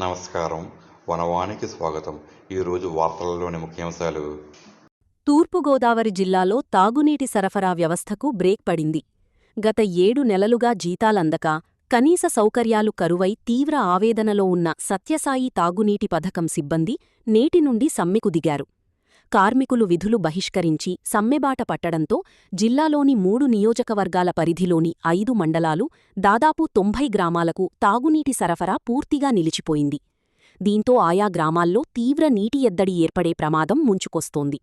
నమస్కారం. వనవానికి స్వాగతం. ఈరోజు వార్తలలోని ముఖ్యాంశాలు. తూర్పుగోదావరి జిల్లాలో తాగునీటి సరఫరా వ్యవస్థకు బ్రేక్ పడింది. గత 7 నెలలుగా జీతాలందక, కనీస సౌకర్యాలు కరువై తీవ్ర ఆవేదనలో ఉన్న సత్యసాయి తాగునీటి పథకం సిబ్బంది నేటి నుండి సమ్మెకు దిగారు. కార్మికులు విధులు బహిష్కరించి సమ్మెబాట పట్టడంతో జిల్లాలోని 3 నియోజకవర్గాల పరిధిలోని 5 మండలాలు, దాదాపు 90 గ్రామాలకు తాగునీటి సరఫరా పూర్తిగా నిలిచిపోయింది. దీంతో ఆయా గ్రామాల్లో తీవ్ర నీటి ఎద్దడి ఏర్పడే ప్రమాదం ముంచుకొస్తోంది.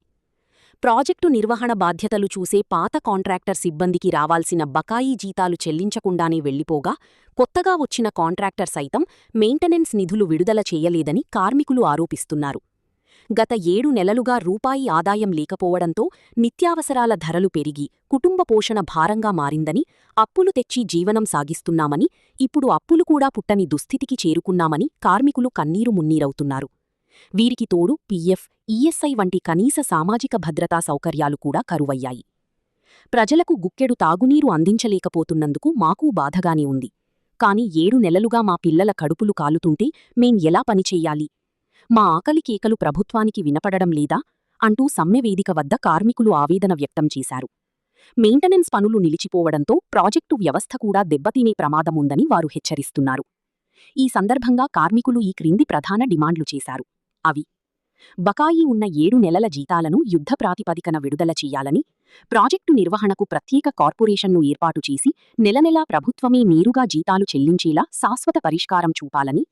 ప్రాజెక్టు నిర్వహణ బాధ్యతలు చూసే పాత కాంట్రాక్టర్ సిబ్బందికి రావాల్సిన బకాయి జీతాలు చెల్లించకుండానే వెళ్లిపోగా, కొత్తగా వచ్చిన కాంట్రాక్టర్ సైతం మెయింటెనెన్స్ నిధులు విడుదల చేయలేదని కార్మికులు ఆరోపిస్తున్నారు. గత 7 నెలలుగా రూపాయి ఆదాయం లేకపోవడంతో నిత్యావసరాల ధరలు పెరిగి కుటుంబ పోషణ భారంగా మారిందని, అప్పులు తెచ్చి జీవనం సాగిస్తున్నామని, ఇప్పుడు అప్పులు కూడా పుట్టని దుస్థితికి చేరుకున్నామని కార్మికులు కన్నీరు మున్నీరవుతున్నారు. వీరికి తోడు పీఎఫ్, ఈఎస్ఐ వంటి కనీస సామాజిక భద్రతా సౌకర్యాలు కూడా కరువయ్యాయి. ప్రజలకు గుక్కెడు తాగునీరు అందించలేకపోతున్నందుకు మాకూ బాధగానే ఉంది. కాని 7 నెలలుగా మా పిల్లల కడుపులు కాలుతుంటే మేం ఎలా పనిచెయ్యాలి? మా ఆకలి కేకలు ప్రభుత్వానికి వినపడడం లేదా? అంటూ సమ్మె వేదిక వద్ద కార్మికులు ఆవేదన వ్యక్తం చేశారు. మెయింటెనెన్స్ పనులు నిలిచిపోవడంతో ప్రాజెక్టు వ్యవస్థ కూడా దెబ్బతినే ప్రమాదముందని వారు హెచ్చరిస్తున్నారు. ఈ సందర్భంగా కార్మికులు ఈ క్రింది ప్రధాన డిమాండ్లు చేశారు. అవి: బకాయి ఉన్న 7 నెలల జీతాలను యుద్ధ ప్రాతిపదికన విడుదల చెయ్యాలని, ప్రాజెక్టు నిర్వహణకు ప్రత్యేక కార్పొరేషన్ను ఏర్పాటు చేసి నెలనెలా ప్రభుత్వమే నేరుగా జీతాలు చెల్లించేలా శాశ్వత పరిష్కారం చూపాలని,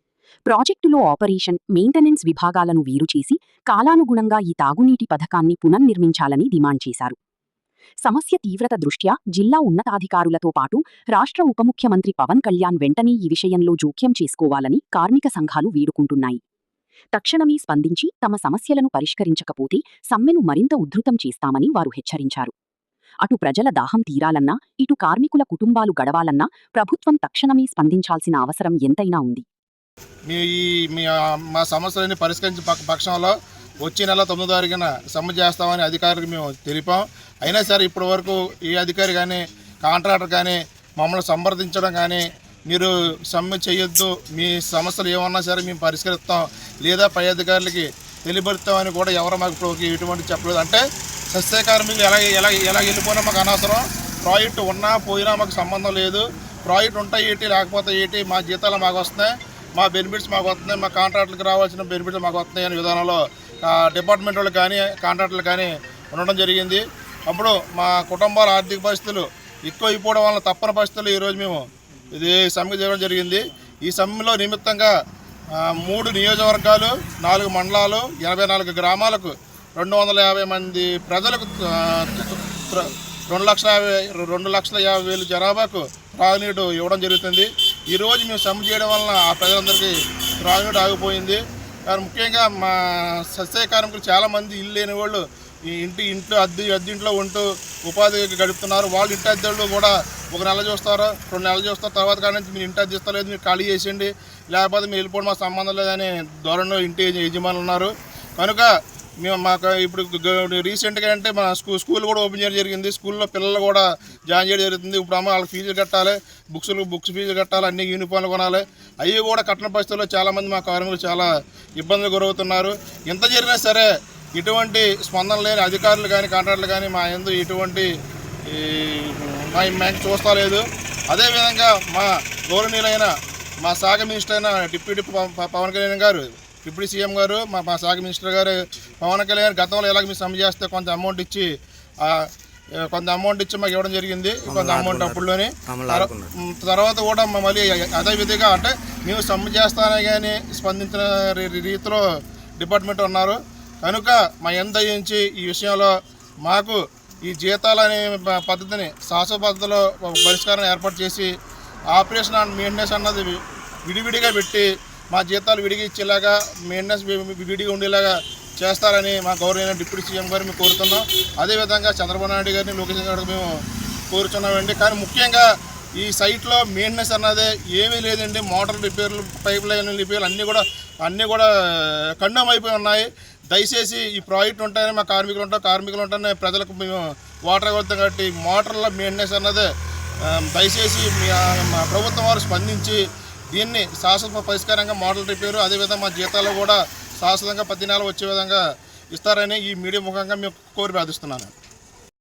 ప్రాజెక్టులో ఆపరేషన్, మెయింటెనెన్స్ విభాగాలను వేరుచేసి కాలానుగుణంగా ఈ తాగునీటి పథకాన్ని పునర్నిర్మించాలని డిమాండ్ చేశారు. సమస్య తీవ్రత దృష్ట్యా జిల్లా ఉన్నతాధికారులతో పాటు రాష్ట్ర ఉప ముఖ్యమంత్రి పవన్ కళ్యాణ్ వెంటనే ఈ విషయంలో జోక్యం చేసుకోవాలని కార్మిక సంఘాలు వేడుకుంటున్నాయి. తక్షణమే స్పందించి తమ సమస్యలను పరిష్కరించకపోతే సమ్మెను మరింత ఉధృతం చేస్తామని వారు హెచ్చరించారు. అటు ప్రజల దాహం తీరాలన్నా, ఇటు కార్మికుల కుటుంబాలు గడవాలన్నా ప్రభుత్వం తక్షణమే స్పందించాల్సిన అవసరం ఎంతైనా ఉంది. మా సమస్యలన్నీ పరిష్కరించిన పక్షంలో వచ్చే నెల 9వ తారీఖున సమ్మె చేస్తామని అధికారులకు మేము తెలిపాం. అయినా సరే ఇప్పటి వరకు ఏ అధికారి కానీ, కాంట్రాక్టర్ కానీ మమ్మల్ని సంప్రదించడం కానీ, మీరు సమ్మె చేయొద్దు, మీ సమస్యలు ఏమన్నా సరే మేము పరిష్కరిస్తాం, లేదా పై అధికారులకి తెలియబరుస్తామని కూడా ఎవరో మాకు ఇప్పుడు ఎటువంటి చెప్పలేదు. అంటే సస్యకార్మికులు ఎలా వెళ్ళిపోయినా మాకు అనవసరం, ప్రాజెక్టు ఉన్నా పోయినా మాకు సంబంధం లేదు, ప్రాజెక్టు ఉంటాయి ఏంటి లేకపోతే ఏంటి, మా జీతాలు మాకు వస్తున్నాయి, మా బెనిఫిట్స్ మాకు వస్తున్నాయి, మా కాంట్రాక్టులకు రావాల్సిన బెనిఫిట్స్ మాకు వస్తున్నాయి అనే విధానంలో డిపార్ట్మెంట్ వాళ్ళు కానీ, కాంట్రాక్టులు కానీ ఉండడం జరిగింది. అప్పుడు మా కుటుంబాల ఆర్థిక పరిస్థితులు ఎక్కువ అయిపోవడం వల్ల తప్పని పరిస్థితులు ఈరోజు మేము ఇది సమ్మె చేయడం జరిగింది. ఈ సమ్మెలో నిమిత్తంగా 3 నియోజకవర్గాలు, 4 మండలాలు, 84 గ్రామాలకు 250 మంది ప్రజలకు 2,50,000 జనాభాకు త్రాగునీరు ఇవ్వడం జరుగుతుంది. ఈరోజు మేము సమ్మె చేయడం వలన ఆ ప్రజలందరికీ త్రాగునీరు ఆగిపోయింది. కానీ ముఖ్యంగా మా సస్య కార్మికులు చాలామంది ఇల్లు లేని వాళ్ళు ఇంట్లో అద్దెంట్లో ఉంటూ ఉపాధి గడుపుతున్నారు. వాళ్ళు ఇంటి అద్దెళ్ళు కూడా 1 నెల చూస్తారు, 2 నెలలు చూస్తారు, తర్వాత కానీ మీరు ఇంటి అద్దె ఇస్తలేదు, మీరు ఖాళీ చేసేయండి, లేకపోతే మీరు వెళ్ళిపోవడం మాకు సంబంధం లేదని ధోరణిలో ఇంటి యజమానులు ఉన్నారు. కనుక మాకు ఇప్పుడు రీసెంట్గా అంటే మన స్కూల్ కూడా ఓపెన్ చేయడం జరిగింది. స్కూల్లో పిల్లలు కూడా జాయిన్ చేయడం జరుగుతుంది. ఇప్పుడు వాళ్ళకి ఫీజులు కట్టాలి, బుక్స్ ఫీజులు కట్టాలి, అన్ని యూనిఫామ్లు కొనాలి. అవి కూడా కట్టిన పరిస్థితుల్లో చాలామంది మా కార్మికులు చాలా ఇబ్బందులు గురవుతున్నారు. ఎంత జరిగినా సరే ఇటువంటి స్పందన లేని అధికారులు కానీ, కాంట్రాక్టులు కానీ మా యందు ఇటువంటి మేము చూస్తా లేదు. అదేవిధంగా మా గౌరవనీయులైన మా శాఖ మినిస్టర్ అయిన డిప్యూటీ పవన్ కళ్యాణ్ గారు, డిప్యూటీ సీఎం గారు, మా శాఖ మినిస్టర్ గారు పవన్ కళ్యాణ్ గతంలో ఎలాగ మీరు సమ్మె చేస్తే కొంత అమౌంట్ ఇచ్చి మాకు ఇవ్వడం జరిగింది. కొంత అమౌంట్ అప్పుడులోని తర్వాత కూడా మళ్ళీ అదే విధంగా అంటే మేము సమ్మె చేస్తానే కానీ స్పందించిన రీతిలో డిపార్ట్మెంట్ ఉన్నారు. కనుక మా దయించి ఈ విషయంలో మాకు ఈ జీతాలనే పద్ధతిని శాశ్వత పద్ధతిలో పరిష్కారం ఏర్పాటు చేసి ఆపరేషన్ అండ్ మెయింటెనెన్స్ అన్నది విడివిడిగా పెట్టి మా జీతాలు విడిగా ఇచ్చేలాగా, మెయింటెనెన్స్ విడిగా ఉండేలాగా చేస్తారని మా గౌరవనీయ డిప్యూటీ సీఎం గారు మేము కోరుతున్నాం. అదేవిధంగా చంద్రబాబు నాయుడు గారిని, లోకేష్ గారికి మేము కోరుతున్నామండి. కానీ ముఖ్యంగా ఈ సైట్లో మెయింటెనెన్స్ అన్నదే ఏమీ లేదండి. మోటార్ రిపేర్లు, పైప్ లైన్ రిపేర్లు అన్నీ కూడా ఖండం అయిపోయి ఉన్నాయి. దయచేసి ఈ ప్రాజెక్ట్ ఉంటాయని మా కార్మికులు ఉంటాయని ప్రజలకు మేము వాటర్ ఇవ్వద్దాం. కాబట్టి మోటార్ల మెయింటెనెన్స్ అన్నదే దయచేసి మా ప్రభుత్వం వారు స్పందించి దీన్ని శాశ్వత పరిష్కారంగా మోడల్ రిపేరు అదేవిధంగా మా జీతాలు కూడా శాశ్వతంగా 10 నెలలు వచ్చే విధంగా ఇస్తారని ఈ మీడియా ముఖంగా మేము కోరి ప్రార్థిస్తున్నాను.